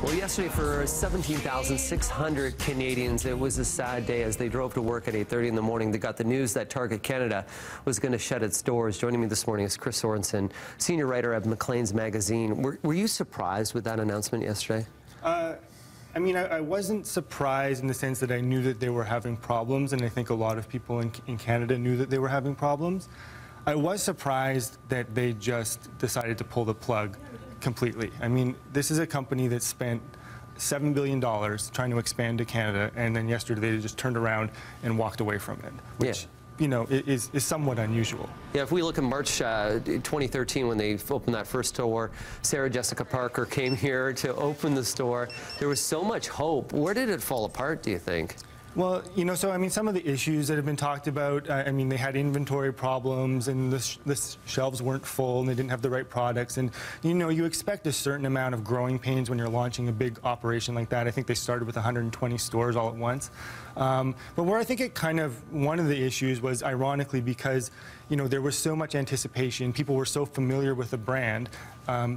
Well, yesterday for 17,600 Canadians, it was a sad day as they drove to work at 8:30 in the morning. They got the news that Target Canada was going to shut its doors. Joining me this morning is Chris Sorensen, senior writer at Maclean's magazine. Were you surprised with that announcement yesterday? I mean, I wasn't surprised in the sense that I knew that they were having problems, and I think a lot of people in Canada knew that they were having problems. I was surprised that they just decided to pull the plug completely. I mean, this is a company that spent $7 billion trying to expand to Canada, and then yesterday they just turned around and walked away from it, which, you know, is somewhat unusual. Yeah, if we look at March 2013 when they opened that first store, Sarah Jessica Parker came here to open the store. There was so much hope. Where did it fall apart, do you think? Well, you know, so I mean, some of the issues that have been talked about, I mean, they had inventory problems and the shelves weren't full and they didn't have the right products. And, you know, you expect a certain amount of growing pains when you're launching a big operation like that. I think they started with 120 stores all at once. But where I think it kind of, one of the issues was ironically because, you know, there was so much anticipation, people were so familiar with the brand,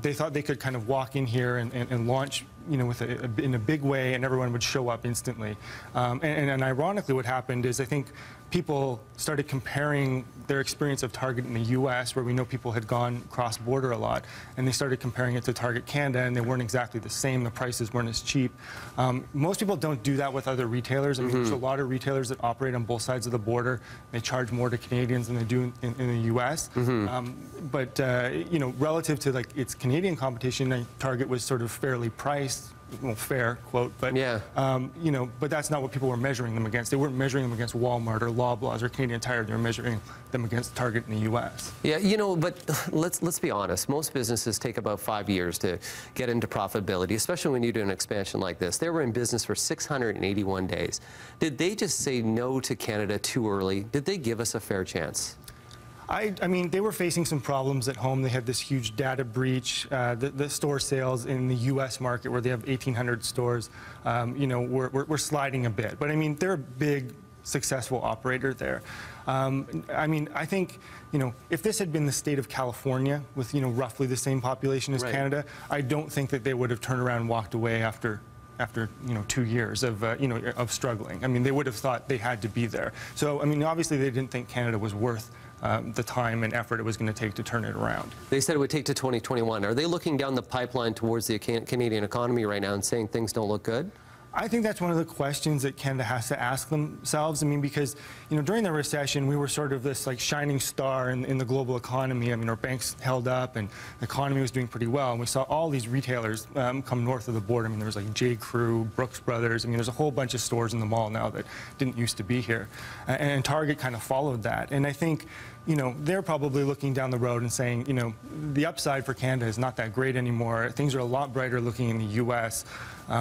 they thought they could kind of walk in here and launch, you know, with in a big way, and everyone would show up instantly. And ironically, what happened is I think people started comparing their experience of Target in the U.S., where we know people had gone cross-border a lot, and they started comparing it to Target Canada, and they weren't exactly the same. The prices weren't as cheap. Most people don't do that with other retailers. I mean, there's a lot of retailers that operate on both sides of the border. They charge more to Canadians than they do in the U.S. But you know, relative to like its Canadian competition, Target was sort of fairly priced. Well, fair quote, but yeah. You know, but that's not what people were measuring them against. They weren't measuring them against Walmart or Loblaws or Canadian Tire. They were measuring them against Target in the U.S. Yeah, you know, but let's be honest. Most businesses take about 5 years to get into profitability, especially when you do an expansion like this. They were in business for 681 days. Did they just say no to Canada too early? Did they give us a fair chance? I mean, they were facing some problems at home. They had this huge data breach. The store sales in the U.S. market, where they have 1,800 stores, you know, we're sliding a bit. But I mean, they're a big, successful operator there. I mean, I think, you know, if this had been the state of California with, you know, roughly the same population as Canada, I don't think that they would have turned around and walked away after you know 2 years of you know of struggling. I mean, they would have thought they had to be there. So I mean, obviously they didn't think Canada was worth the time and effort it was going to take to turn it around. They said it would take to 2021. Are they looking down the pipeline towards the Canadian economy right now and saying things don't look good? I think that's one of the questions that Canada has to ask themselves. I mean, because, you know, during the recession, we were sort of this like shining star in the global economy. I mean, our banks held up and the economy was doing pretty well. And we saw all these retailers come north of the border. I mean, there was like J. Crew, Brooks Brothers. I mean, there's a whole bunch of stores in the mall now that didn't used to be here. And Target kind of followed that. And I think, you know, they're probably looking down the road and saying, you know, the upside for Canada is not that great anymore. Things are a lot brighter looking in the U.S.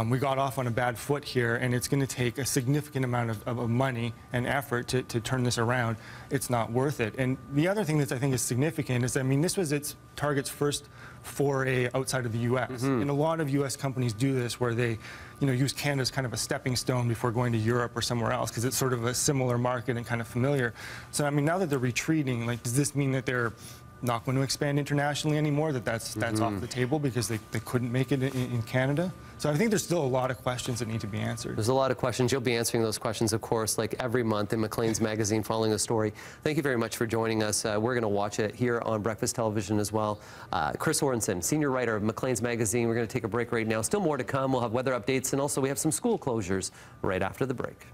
We got off on a bad foot here, and it's going to take a significant amount of money and effort to turn this around. It's not worth it. And the other thing that I think is significant is, I mean, this was Target's first foray outside of the U.S. And a lot of U.S. companies do this, where they, you know, use Canada as kind of a stepping stone before going to Europe or somewhere else, because it's sort of a similar market and kind of familiar. So, I mean, now that they're retreating, like, does this mean that they're not going to expand internationally anymore, that's off the table because they couldn't make it in Canada? So I think there's still a lot of questions that need to be answered. There's a lot of questions. You'll be answering those questions, of course, like every month in Maclean's magazine, following the story. Thank you very much for joining us. We're going to watch it here on Breakfast Television as well. Chris Sorensen, senior writer of Maclean's magazine. We're going to take a break right now. Still more to come. We'll have weather updates, and also we have some school closures right after the break.